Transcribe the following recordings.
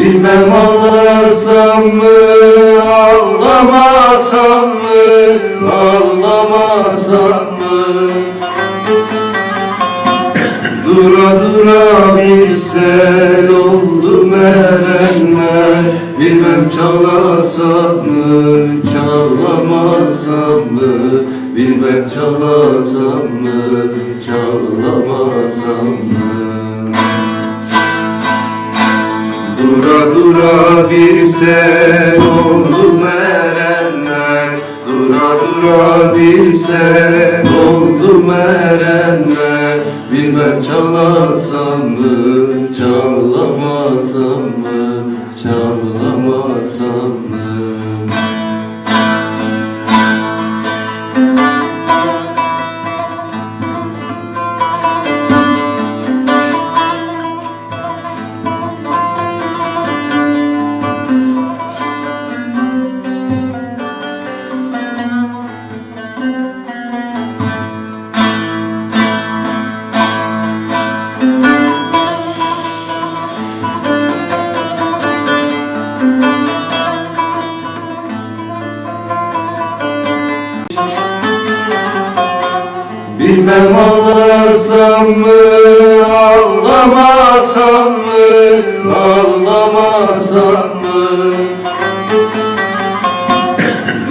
Bilmem ağlasam mı, ağlamasam mı, ağlamasam mı? Dura dura bir sel oldum erenler. Bilmem çalasam mı, çalamasam mı? Bilmem çalasam mı, çalamasam mı? Dura dura bir sel oldum erenler. Dura dura bir sel oldum erenler. Bilmem çalasam mı, çalamasam mı, çalamasam mı? Bilmem ağlasam mı, ağlamasam mı, ağlamasam mı?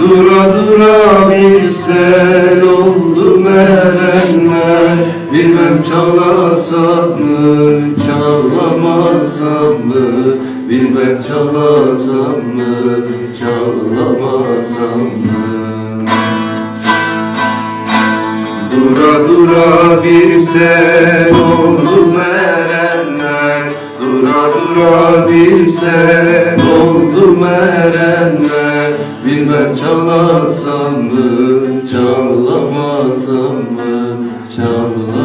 Dura dura bir sel oldum erenler. Bilmem çalasam mı, çalamasam mı? Bilmem çalasam mı, çalamasam mı? Dura dura bir sel oldum erenler. Dura dura bir sel oldum erenler. Bilmem çalasam mı, çalamasam mı, çalamasam mı?